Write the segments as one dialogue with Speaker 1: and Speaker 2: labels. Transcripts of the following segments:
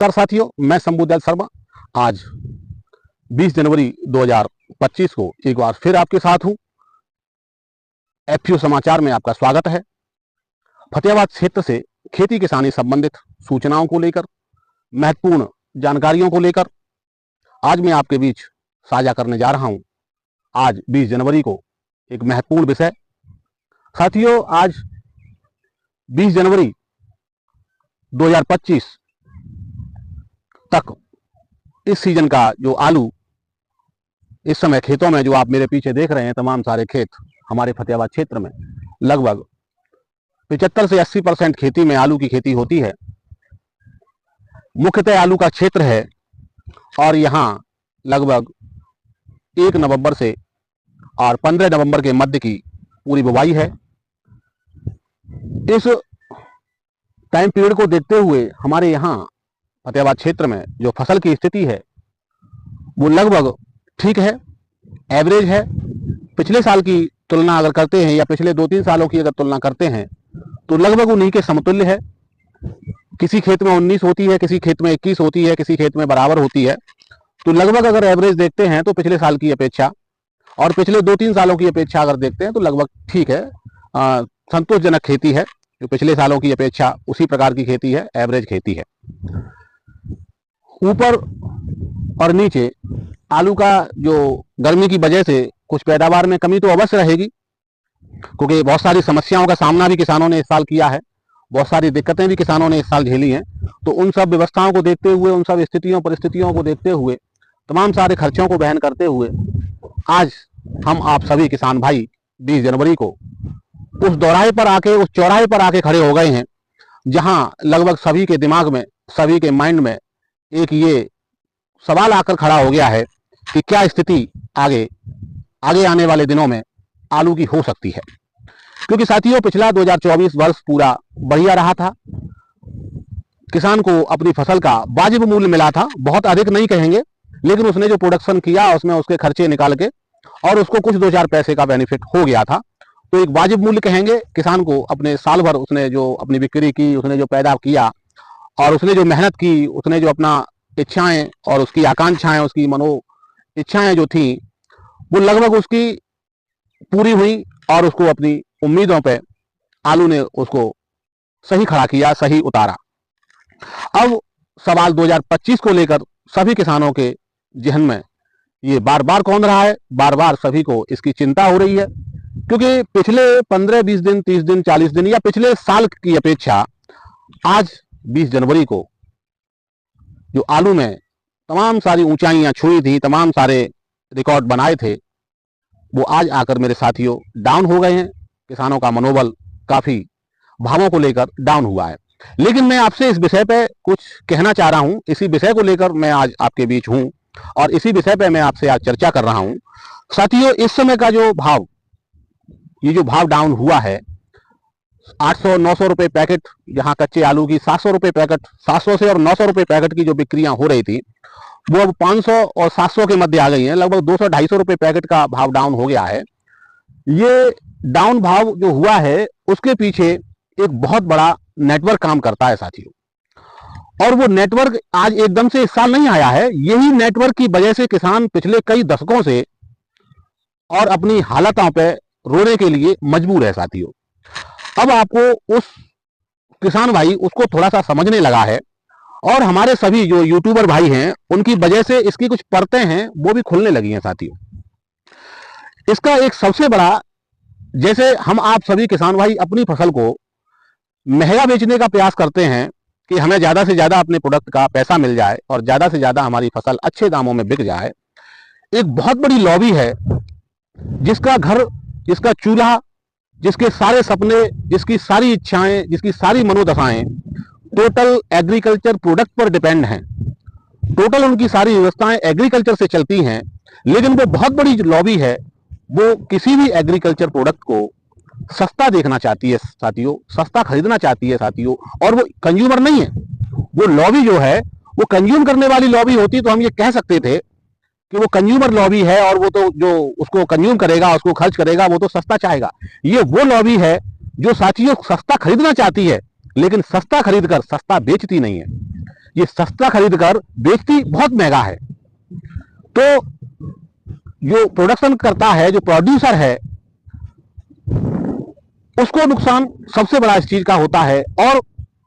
Speaker 1: नमस्कार साथियों, मैं शंभुदयाल शर्मा आज 20 जनवरी 2025 को एक बार फिर आपके साथ हूं। एफयू समाचार में आपका स्वागत है। फतेहाबाद क्षेत्र से खेती किसानी संबंधित सूचनाओं को लेकर, महत्वपूर्ण जानकारियों को लेकर आज मैं आपके बीच साझा करने जा रहा हूं। आज 20 जनवरी को एक महत्वपूर्ण विषय। साथियों, आज 20 जनवरी 2025 तक इस सीजन का जो आलू इस समय खेतों में जो आप मेरे पीछे देख रहे हैं, तमाम सारे खेत हमारे फतेहाबाद क्षेत्र में लगभग 75 से 80% खेती में आलू की खेती होती है। मुख्यतः आलू का क्षेत्र है और यहाँ लगभग 1 नवंबर से और 15 नवंबर के मध्य की पूरी बुवाई है। इस टाइम पीरियड को देखते हुए हमारे यहाँ फतेहाबाद क्षेत्र में जो फसल की स्थिति है वो लगभग ठीक है, एवरेज है। पिछले साल की तुलना अगर करते हैं या पिछले 2-3 सालों की अगर तुलना करते हैं तो लगभग उन्हीं के समतुल्य है। किसी खेत में 19 होती है, किसी खेत में 21 होती है, किसी खेत में बराबर होती है। तो लगभग अगर एवरेज देखते हैं तो पिछले साल की अपेक्षा और पिछले 2-3 सालों की अपेक्षा अगर देखते हैं तो लगभग ठीक है, संतोषजनक खेती है। जो पिछले सालों की अपेक्षा उसी प्रकार की खेती है, एवरेज खेती है। ऊपर और नीचे आलू का जो गर्मी की वजह से कुछ पैदावार में कमी तो अवश्य रहेगी, क्योंकि बहुत सारी समस्याओं का सामना भी किसानों ने इस साल किया है, बहुत सारी दिक्कतें भी किसानों ने इस साल झेली हैं। तो उन सब व्यवस्थाओं को देखते हुए, उन सब स्थितियों परिस्थितियों को देखते हुए, तमाम सारे खर्चों को वहन करते हुए आज हम आप सभी किसान भाई 20 जनवरी को उस चौराहे पर आके खड़े हो गए हैं, जहां लगभग सभी के दिमाग में, सभी के माइंड में एक ये सवाल आकर खड़ा हो गया है कि क्या स्थिति आगे आने वाले दिनों में आलू की हो सकती है। क्योंकि साथियों, पिछला 2024 वर्ष पूरा बढ़िया रहा था। किसान को अपनी फसल का वाजिब मूल्य मिला था, बहुत अधिक नहीं कहेंगे, लेकिन उसने जो प्रोडक्शन किया उसमें उसके खर्चे निकाल के और उसको कुछ 2-4 पैसे का बेनिफिट हो गया था। तो एक वाजिब मूल्य कहेंगे किसान को। अपने साल भर उसने जो अपनी बिक्री की, उसने जो पैदा किया और उसने जो मेहनत की, उसने जो अपना इच्छाएं और उसकी आकांक्षाएं, उसकी मनो इच्छाएं जो थी वो लगभग उसकी पूरी हुई और उसको अपनी उम्मीदों पे आलू ने उसको सही खड़ा किया, सही उतारा। अब सवाल 2025 को लेकर सभी किसानों के जहन में ये बार बार कौन रहा है, बार बार सभी को इसकी चिंता हो रही है। क्योंकि पिछले 15-20 दिन, 30 दिन, 40 दिन या पिछले साल की अपेक्षा आज 20 जनवरी को जो आलू में तमाम सारी ऊंचाइयां छुई थी, तमाम सारे रिकॉर्ड बनाए थे, वो आज आकर मेरे साथियों डाउन हो गए हैं। किसानों का मनोबल काफी भावों को लेकर डाउन हुआ है। लेकिन मैं आपसे इस विषय पे कुछ कहना चाह रहा हूं। इसी विषय को लेकर मैं आज आपके बीच हूं और इसी विषय पे मैं आपसे आज चर्चा कर रहा हूं। साथियों, इस समय का जो भाव, ये जो भाव डाउन हुआ है, 800-900 रुपए पैकेट, जहां कच्चे आलू की 700 रुपए पैकेट, 700 से और 900 रुपए पैकेट की जो बिक्रियां हो रही थी वो अब 500 और 700 के मध्य आ गई हैं। लगभग 200-250 रुपए पैकेट का भाव डाउन हो गया है। ये डाउन भाव जो हुआ है उसके पीछे एक बहुत बड़ा नेटवर्क काम करता है साथियों। और वो नेटवर्क आज एकदम से इस साल नहीं आया है। यही नेटवर्क की वजह से किसान पिछले कई दशकों से और अपनी हालतों पे रोने के लिए मजबूर है साथियों। अब आपको उस किसान भाई उसको थोड़ा सा समझने लगा है और हमारे सभी जो यूट्यूबर भाई हैं उनकी वजह से इसकी कुछ परतें हैं वो भी खुलने लगी हैं साथियों। इसका एक सबसे बड़ा, जैसे हम आप सभी किसान भाई अपनी फसल को महंगा बेचने का प्रयास करते हैं कि हमें ज्यादा से ज्यादा अपने प्रोडक्ट का पैसा मिल जाए और ज्यादा से ज्यादा हमारी फसल अच्छे दामों में बिक जाए। एक बहुत बड़ी लॉबी है जिसका घर, जिसका चूल्हा, जिसके सारे सपने, जिसकी सारी इच्छाएं, जिसकी सारी मनोदशाएं टोटल एग्रीकल्चर प्रोडक्ट पर डिपेंड हैं। टोटल उनकी सारी व्यवस्थाएं एग्रीकल्चर से चलती हैं। लेकिन वो बहुत बड़ी लॉबी है, वो किसी भी एग्रीकल्चर प्रोडक्ट को सस्ता देखना चाहती है साथियों, सस्ता खरीदना चाहती है साथियों। और वो कंज्यूमर नहीं है। वो लॉबी जो है वो कंज्यूम करने वाली लॉबी होती तो हम ये कह सकते थे कि वो कंज्यूमर लॉबी है और वो तो जो उसको कंज्यूम करेगा, उसको खर्च करेगा, वो तो सस्ता चाहेगा। ये वो लॉबी है जो साथियों सस्ता खरीदना चाहती है लेकिन सस्ता खरीदकर सस्ता बेचती नहीं है। ये सस्ता खरीद कर बेचती बहुत महंगा है। तो जो प्रोडक्शन करता है, जो प्रोड्यूसर है, उसको नुकसान सबसे बड़ा इस चीज का होता है। और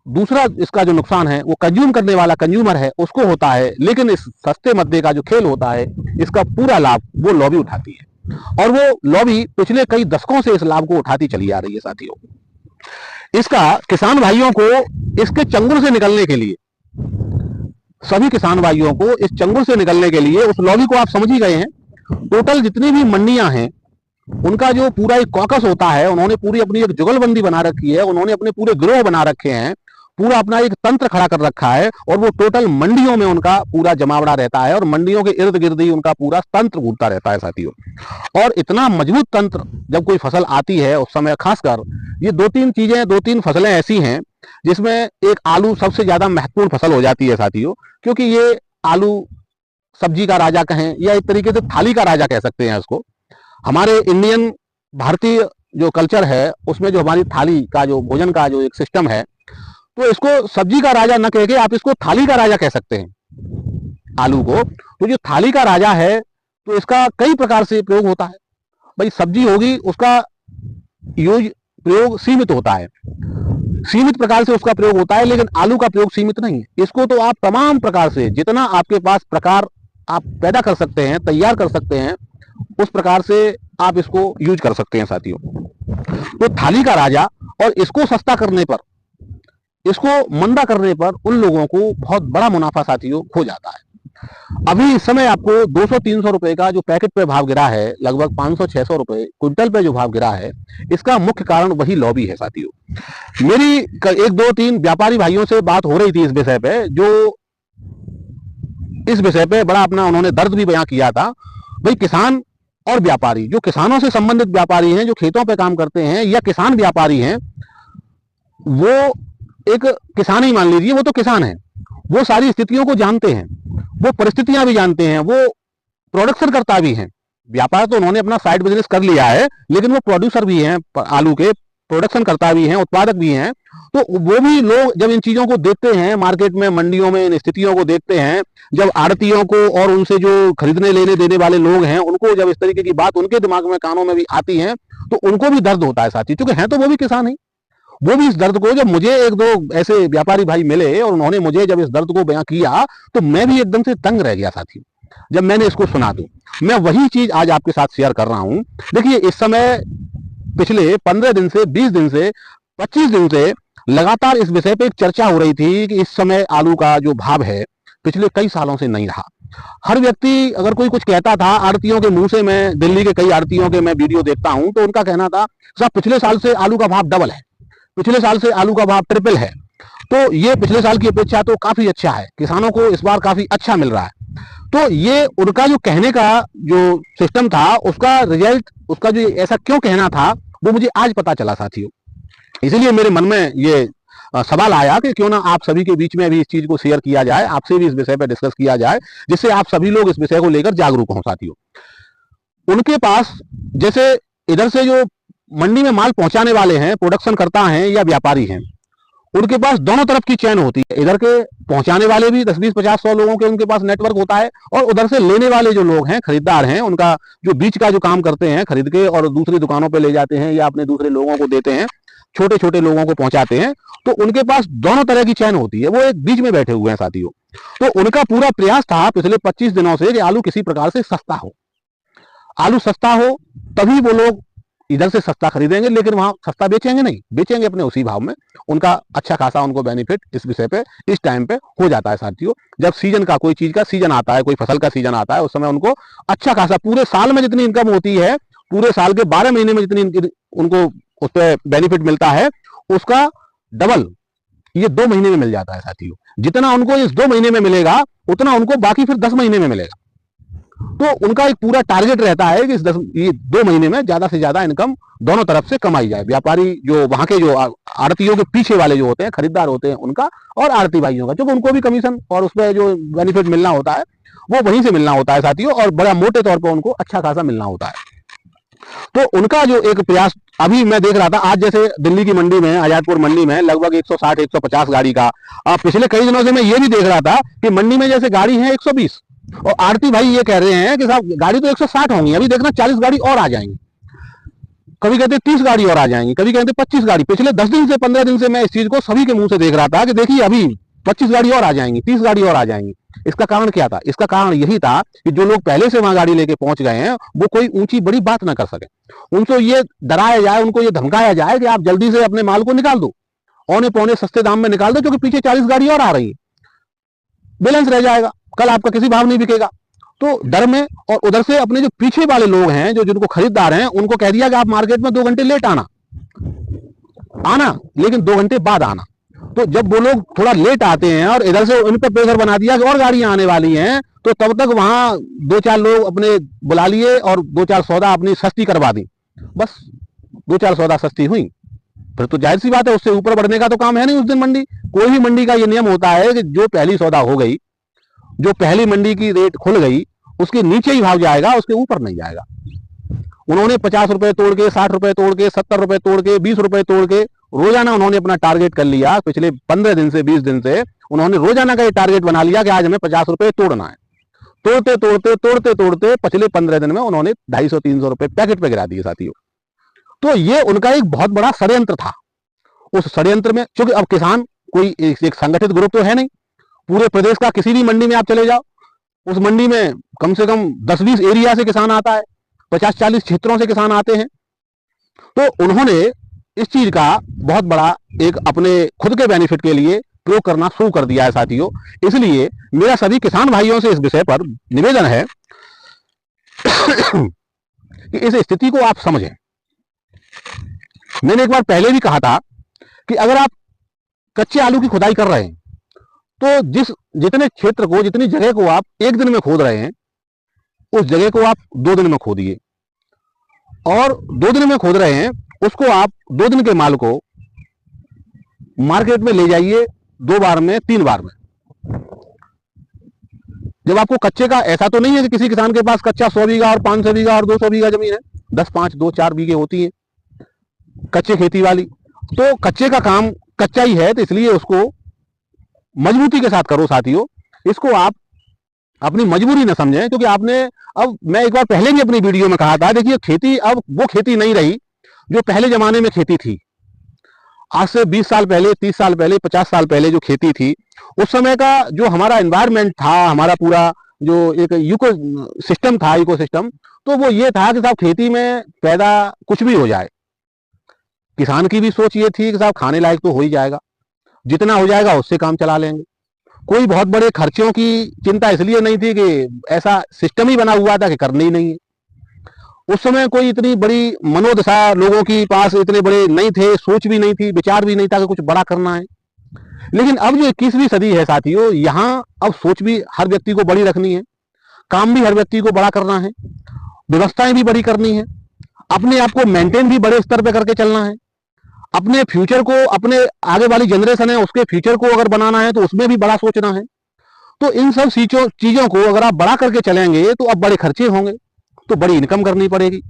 Speaker 1: दूसरा इसका जो नुकसान है वो कंज्यूम करने वाला कंज्यूमर है, उसको होता है। लेकिन इस सस्ते मद्दे का जो खेल होता है, इसका पूरा लाभ वो लॉबी उठाती है, और वो लॉबी पिछले कई दशकों से इस लाभ को उठाती चली आ रही है साथियों। इसका किसान भाइयों को इसके चंगुल से निकलने के लिए, सभी किसान भाइयों को इस चंगुल से निकलने के लिए, उस लॉबी को आप समझ ही गए हैं। टोटल जितनी भी मंडियां हैं, उनका जो पूरा एक कॉकस होता है, उन्होंने पूरी अपनी एक जुगलबंदी बना रखी है, उन्होंने अपने पूरे गिरोह बना रखे हैं, पूरा अपना एक तंत्र खड़ा कर रखा है, और वो टोटल मंडियों में उनका पूरा जमावड़ा रहता है, और मंडियों के इर्द गिर्द ही उनका पूरा तंत्र घूमता रहता है साथियों। और इतना मजबूत तंत्र, जब कोई फसल आती है उस समय खासकर, ये दो तीन फसलें ऐसी हैं जिसमें एक आलू सबसे ज्यादा महत्वपूर्ण फसल हो जाती है साथियों। क्योंकि ये आलू सब्जी का राजा कहें, या एक तरीके से थाली का राजा कह सकते हैं इसको। हमारे इंडियन भारतीय जो कल्चर है, उसमें जो हमारी थाली का जो भोजन का जो एक सिस्टम है, तो इसको सब्जी का राजा न कह के आप इसको थाली का राजा कह सकते हैं आलू को। तो जो थाली का राजा है, तो इसका कई प्रकार से प्रयोग होता है। भाई सब्जी होगी, उसका प्रयोग सीमित होता है, सीमित प्रकार से उसका प्रयोग होता है, लेकिन आलू का प्रयोग सीमित नहीं है। इसको तो आप तमाम प्रकार से, जितना आपके पास प्रकार आप पैदा कर सकते हैं, तैयार कर सकते हैं, उस प्रकार से आप इसको यूज कर सकते हैं साथियों। तो थाली का राजा, और इसको सस्ता करने पर, इसको मंदा करने पर उन लोगों को बहुत बड़ा मुनाफा साथियों हो जाता है। अभी इस समय आपको 200-300 रुपए का जो पैकेट पे भाव गिरा है, लगभग 500-600 रुपए क्विंटल पे जो भाव गिरा है, इसका मुख्य कारण वही लॉबी है साथियों। मेरी 1-2-3 व्यापारी भाइयों से बात हो रही थी इस विषय पे, जो इस विषय पे बड़ा अपना उन्होंने दर्द भी बयां किया था। भाई किसान और व्यापारी, जो किसानों से संबंधित व्यापारी हैं, जो खेतों पे काम करते हैं, या किसान व्यापारी हैं, वो एक किसान ही मान लीजिए, वो तो किसान है, वो सारी स्थितियों को जानते हैं, वो परिस्थितियां भी जानते हैं, वो प्रोडक्शन करता भी हैं। व्यापार तो उन्होंने अपना साइड बिजनेस कर लिया है, लेकिन वो प्रोड्यूसर भी हैं आलू के, प्रोडक्शन करता भी हैं, उत्पादक भी हैं। तो वो भी लोग जब इन चीजों को देखते हैं, मार्केट में, मंडियों में इन स्थितियों को देखते हैं, जब आड़तियों को और उनसे जो खरीदने लेने देने वाले लोग हैं, उनको जब इस तरीके की बात उनके दिमाग में, कानों में भी आती है, तो उनको भी दर्द होता है साथी। क्योंकि हैं तो वो भी किसान ही, वो भी इस दर्द को, जब मुझे 1-2 ऐसे व्यापारी भाई मिले और उन्होंने मुझे जब इस दर्द को बयां किया, तो मैं भी एकदम से तंग रह गया साथी, जब मैंने इसको सुना। तो मैं वही चीज आज आपके साथ शेयर कर रहा हूं। देखिए, इस समय पिछले 15 दिन से, 20 दिन से, 25 दिन से लगातार इस विषय पे एक चर्चा हो रही थी कि इस समय आलू का जो भाव है, पिछले कई सालों से नहीं रहा। हर व्यक्ति, अगर कोई कुछ कहता था, आड़तियों के मुंह से, मैं दिल्ली के कई आड़तियों के मैं वीडियो देखता हूं, तो उनका कहना था, साहब पिछले साल से आलू का भाव डबल है, पिछले साल से आलू का भाव ट्रिपल है, तो ये पिछले साल की अपेक्षा तो काफी अच्छा है, किसानों को इस बार काफी अच्छा मिल रहा है। तो ये उनका जो कहने का जो सिस्टम था, उसका रिजल्ट, उसका जो ऐसा क्यों कहना था, वो मुझे आज पता चला साथियों। इसलिए मेरे मन में ये सवाल आया कि क्यों ना आप सभी के बीच में भी इस चीज को शेयर किया जाए, आपसे भी इस विषय पर डिस्कस किया जाए, जिससे आप सभी लोग इस विषय को लेकर जागरूक हों साथियों। उनके पास, जैसे इधर से जो मंडी में माल पहुंचाने वाले हैं, प्रोडक्शन करता हैं या व्यापारी हैं, उनके पास दोनों तरफ की चैन होती है। इधर के पहुंचाने वाले भी 10, 20, 50, 100 लोगों के उनके पास नेटवर्क होता है, और उधर से लेने वाले जो लोग हैं, खरीदार हैं, उनका जो बीच का जो काम करते हैं, खरीद के और दूसरी दुकानों पे ले जाते हैं या अपने दूसरे लोगों को देते हैं, छोटे छोटे लोगों को पहुंचाते हैं, तो उनके पास दोनों तरह की चैन होती है, वो एक बीच में बैठे हुए हैं साथियों। तो उनका पूरा प्रयास था पिछले 25 दिनों से कि आलू किसी प्रकार से सस्ता हो, आलू सस्ता हो, तभी वो लोग इधर से सस्ता खरीदेंगे, लेकिन वहां सस्ता बेचेंगे नहीं, बेचेंगे अपने उसी भाव में। उनका अच्छा खासा उनको बेनिफिट इस विषय पे, इस टाइम पे हो जाता है साथियों। जब सीजन का, कोई चीज का सीजन आता है, कोई फसल का सीजन आता है, उस समय उनको अच्छा खासा, पूरे साल में जितनी इनकम होती है, पूरे साल के 12 महीने में जितनी उनको उस पर बेनिफिट मिलता है, उसका डबल ये 2 महीने में मिल जाता है साथियों। जितना उनको इस 2 महीने में मिलेगा, उतना उनको बाकी फिर 10 महीने में मिलेगा। तो उनका एक पूरा टारगेट रहता है कि ये 2 महीने में ज्यादा से ज्यादा इनकम दोनों तरफ से कमाई जाए। व्यापारी जो वहां के जो आड़तियों के पीछे वाले जो होते हैं, खरीदार होते हैं उनका, और आड़ती भाइयों का, क्योंकि उनको भी कमीशन और उसमें जो बेनिफिट मिलना होता है वो वहीं से मिलना होता है साथियों, और बड़ा मोटे तौर पर उनको अच्छा खासा मिलना होता है। तो उनका जो एक प्रयास अभी मैं देख रहा था, आज जैसे दिल्ली की मंडी में, आजादपुर मंडी में लगभग 160 150 गाड़ी का, पिछले कई दिनों से मैं ये भी देख रहा था कि मंडी में जैसे गाड़ी है 120, और आरती भाई ये कह रहे हैं कि साहब गाड़ी तो 160 होंगी, अभी देखना 40 गाड़ी और आ जाएंगी, कभी कहते 30 गाड़ी और आ जाएंगी, कभी कहते 25 गाड़ी। पिछले 10 दिन से 15 दिन से मैं इस चीज को सभी के मुंह से देख रहा था कि देखिए अभी 25 गाड़ी और आ जाएंगी, 30 गाड़ी और आ जाएंगी। इसका कारण क्या था? इसका कारण यही था कि जो लोग पहले से वहां गाड़ी लेके पहुंच गए हैं वो कोई ऊंची बड़ी बात ना कर सके, उनको ये डराया जाए, उनको ये धमकाया जाए कि आप जल्दी से अपने माल को निकाल दो, औने पौने सस्ते दाम में निकाल दो, क्योंकि पीछे 40 गाड़ी और आ रही है, बैलेंस रह जाएगा, कल आपका किसी भाव नहीं बिकेगा। तो डर में, और उधर से अपने जो पीछे वाले लोग हैं, जो जिनको खरीदार हैं, उनको कह दिया कि आप मार्केट में 2 घंटे लेट आना लेकिन 2 घंटे बाद आना। तो जब वो लोग थोड़ा लेट आते हैं और इधर से उन पर प्रेशर बना दिया कि और गाड़ियां आने वाली हैं, तो तब तक वहां 2-4 लोग अपने बुला लिए और 2-4 सौदा अपनी सस्ती करवा दी, बस 2-4 सौदा सस्ती हुई, फिर तो जाहिर सी बात है उससे ऊपर बढ़ने का तो काम है नहीं उस दिन मंडी। कोई भी मंडी का ये नियम होता है कि जो पहली सौदा हो गई, जो पहली मंडी की रेट खुल गई, उसके नीचे ही भाव जाएगा, उसके ऊपर नहीं जाएगा। उन्होंने 50 रुपए तोड़ के, 60 रुपए तोड़ के, 70 रुपए तोड़ के, 20 रुपए तोड़ के रोजाना उन्होंने अपना टारगेट कर लिया। पिछले 15 दिन से 20 दिन से उन्होंने रोजाना का ये टारगेट बना लिया कि आज हमें 50 रुपए तोड़ना है। तोड़ते तोड़ते तोड़ते तोड़ते पिछले 15 दिन में उन्होंने 250-300 रुपए पैकेट पे गिरा दिए साथियों। तो ये उनका एक बहुत बड़ा षड्यंत्र था। उस षड्यंत्र में, क्योंकि अब किसान कोई एक संगठित ग्रुप तो है नहीं, पूरे प्रदेश का किसी भी मंडी में आप चले जाओ, उस मंडी में कम से कम 10-20 एरिया से किसान आता है, 50-40 क्षेत्रों से किसान आते हैं। तो उन्होंने इस चीज का बहुत बड़ा एक अपने खुद के बेनिफिट के लिए प्रयोग करना शुरू कर दिया है साथियों। इसलिए मेरा सभी किसान भाइयों से इस विषय पर निवेदन है कि इस स्थिति को आप समझें। मैंने एक बार पहले भी कहा था कि अगर आप कच्चे आलू की खुदाई कर रहे हैं तो जितने क्षेत्र को, जितनी जगह को आप 1 दिन में खोद रहे हैं, उस जगह को आप 2 दिन में खोदिए, और 2 दिन में खोद रहे हैं उसको आप 2 दिन के माल को मार्केट में ले जाइए 2 बार में, 3 बार में। जब आपको कच्चे का, ऐसा तो नहीं है कि किसी किसान के पास कच्चा 100 बीघा और 500 बीघा और 200 बीघा जमीन है, 10-5, 2-4 बीघे होती है कच्चे खेती वाली। तो कच्चे का काम कच्चा ही है, तो इसलिए उसको मजबूती के साथ करो साथियों। इसको आप अपनी मजबूरी न समझें, क्योंकि आपने, अब मैं एक बार पहले भी अपनी वीडियो में कहा था, देखिए खेती अब वो खेती नहीं रही जो पहले जमाने में खेती थी। आज से 20 साल पहले, 30 साल पहले, 50 साल पहले जो खेती थी, उस समय का जो हमारा एनवायरमेंट था, हमारा पूरा जो एक इको सिस्टम था, इको सिस्टम, तो वो ये था कि साहब खेती में पैदा कुछ भी हो जाए, किसान की भी सोच ये थी कि साहब खाने लायक तो हो ही जाएगा, जितना हो जाएगा उससे काम चला लेंगे। कोई बहुत बड़े खर्चों की चिंता इसलिए नहीं थी कि ऐसा सिस्टम ही बना हुआ था कि करने ही नहीं है। उस समय कोई इतनी बड़ी मनोदशा लोगों की पास इतने बड़े नहीं थे, सोच भी नहीं थी, विचार भी नहीं था कि कुछ बड़ा करना है। लेकिन अब जो 21वीं सदी है साथियों, यहाँ अब सोच भी हर व्यक्ति को बड़ी रखनी है, काम भी हर व्यक्ति को बड़ा करना है, व्यवस्थाएं भी बड़ी करनी है, अपने आप को मेंटेन भी बड़े स्तर पर करके चलना है, अपने फ्यूचर को, अपने आगे वाली जनरेशन है उसके फ्यूचर को अगर बनाना है तो उसमें भी बड़ा सोचना है। तो इन सब चीजों को अगर आप बड़ा करके चलेंगे तो अब बड़े खर्चे होंगे, तो बड़ी इनकम करनी पड़ेगी।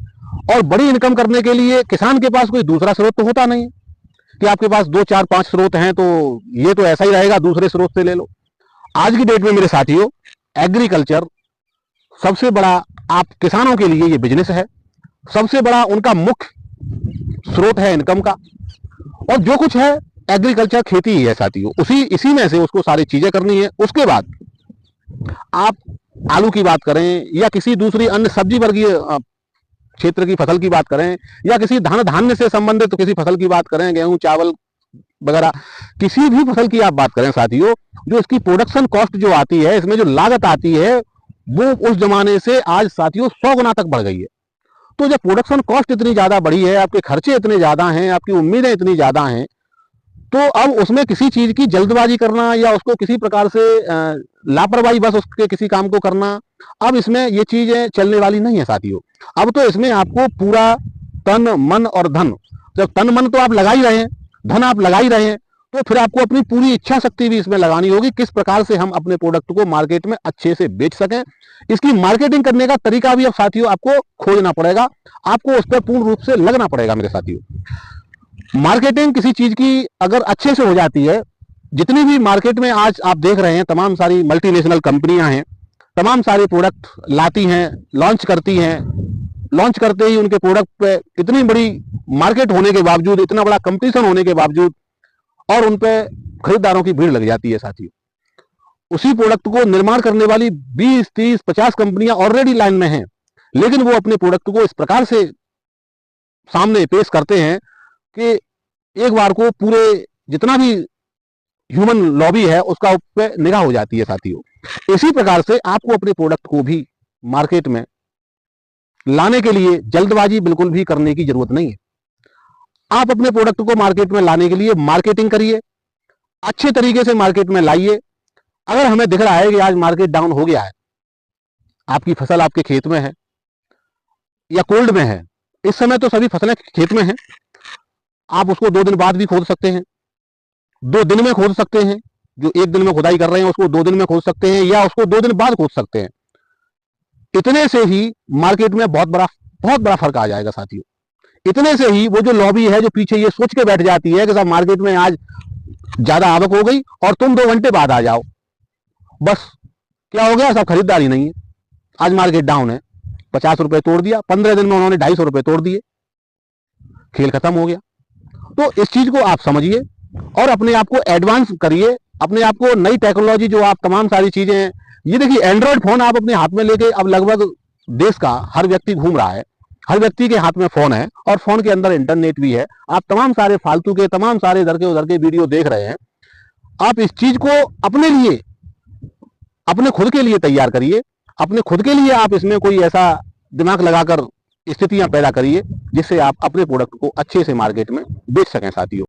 Speaker 1: और बड़ी इनकम करने के लिए किसान के पास कोई दूसरा स्रोत तो होता नहीं है कि आपके पास 2-4-5 स्रोत हैं तो ये तो ऐसा ही रहेगा, दूसरे स्रोत से ले लो। आज की डेट में मेरे साथियों, एग्रीकल्चर सबसे बड़ा, आप किसानों के लिए ये बिजनेस है, सबसे बड़ा उनका मुख्य स्रोत है इनकम का। और जो कुछ है एग्रीकल्चर, खेती ही है साथियों, इसी में से उसको सारी चीजें करनी है। उसके बाद आप आलू की बात करें या किसी दूसरी अन्य सब्जी वर्गीय क्षेत्र की फसल की बात करें, या किसी धान्य से संबंधित तो किसी फसल की बात करें, गेहूं चावल वगैरह, किसी भी फसल की आप बात करें साथियों, जो इसकी प्रोडक्शन कॉस्ट जो आती है, इसमें जो लागत आती है, वो उस जमाने से आज साथियों 100 गुना तक बढ़ गई है। तो जब प्रोडक्शन कॉस्ट इतनी ज्यादा बढ़ी है, आपके खर्चे इतने ज्यादा हैं, आपकी उम्मीदें इतनी ज्यादा हैं, तो अब उसमें किसी चीज की जल्दबाजी करना या उसको किसी प्रकार से लापरवाही बस उसके किसी काम को करना, अब इसमें ये चीजें चलने वाली नहीं है साथियों। अब तो इसमें आपको पूरा तन मन और धन, जब तन मन तो आप लगा ही रहे हैं, धन आप लगा ही रहे हैं, तो फिर आपको अपनी पूरी इच्छा शक्ति भी इसमें लगानी होगी, किस प्रकार से हम अपने प्रोडक्ट को मार्केट में अच्छे से बेच सकें। इसकी मार्केटिंग करने का तरीका भी अब साथियों आपको खोजना पड़ेगा, आपको उस पर पूर्ण रूप से लगना पड़ेगा मेरे साथियों। मार्केटिंग किसी चीज की अगर अच्छे से हो जाती है, जितनी भी मार्केट में आज आप देख रहे हैं तमाम सारी मल्टीनेशनल कंपनियां हैं, तमाम सारे प्रोडक्ट लाती हैं, लॉन्च करती हैं, लॉन्च करते ही उनके प्रोडक्ट पे इतनी बड़ी मार्केट होने के बावजूद, इतना बड़ा कंपटीशन होने के बावजूद और उन पे खरीदारों की भीड़ लग जाती है साथियों। उसी प्रोडक्ट को निर्माण करने वाली 20, 30, 50 कंपनियां ऑलरेडी लाइन में हैं, लेकिन वो अपने प्रोडक्ट को इस प्रकार से सामने पेश करते हैं कि एक बार को पूरे जितना भी ह्यूमन लॉबी है उसका उस पर निगाह हो जाती है साथियों। इसी प्रकार से आपको अपने प्रोडक्ट को भी मार्केट में लाने के लिए जल्दबाजी बिल्कुल भी करने की जरूरत नहीं है। आप अपने प्रोडक्ट को मार्केट में लाने के लिए मार्केटिंग करिए, अच्छे तरीके से मार्केट में लाइए। अगर हमें दिख रहा है कि आज मार्केट डाउन हो गया है, आपकी फसल आपके खेत में है या कोल्ड में है, इस समय तो सभी फसलें खेत में हैं, आप उसको 2 दिन बाद भी खोद सकते हैं, 2 दिन में खोद सकते हैं। जो 1 दिन में खुदाई कर रहे हैं उसको 2 दिन में खोद सकते हैं या उसको 2 दिन बाद खोद सकते हैं। इतने से ही मार्केट में बहुत बड़ा फर्क आ जाएगा साथियों। इतने से ही वो जो लॉबी है जो पीछे ये सोच के बैठ जाती है कि साहब मार्केट में आज ज्यादा आवक हो गई और तुम 2 घंटे बाद आ जाओ, बस क्या हो गया, सब खरीदारी नहीं है, आज मार्केट डाउन है, 50 रुपए तोड़ दिया, 15 दिन में उन्होंने 250 रुपए तोड़ दिए, खेल खत्म हो गया। तो इस चीज को आप समझिए और अपने आप को एडवांस करिए, अपने आप को नई टेक्नोलॉजी जो आप तमाम सारी चीजें हैं, ये देखिए एंड्रॉइड फोन आप अपने हाथ में लेके अब लगभग देश का हर व्यक्ति घूम रहा है, हर व्यक्ति के हाथ में फोन है और फोन के अंदर इंटरनेट भी है। आप तमाम सारे फालतू के तमाम सारे इधर के उधर के वीडियो देख रहे हैं। आप इस चीज को अपने लिए, अपने खुद के लिए तैयार करिए, अपने खुद के लिए आप इसमें कोई ऐसा दिमाग लगाकर स्थितियां पैदा करिए जिससे आप अपने प्रोडक्ट को अच्छे से मार्केट में बेच सकें साथियों।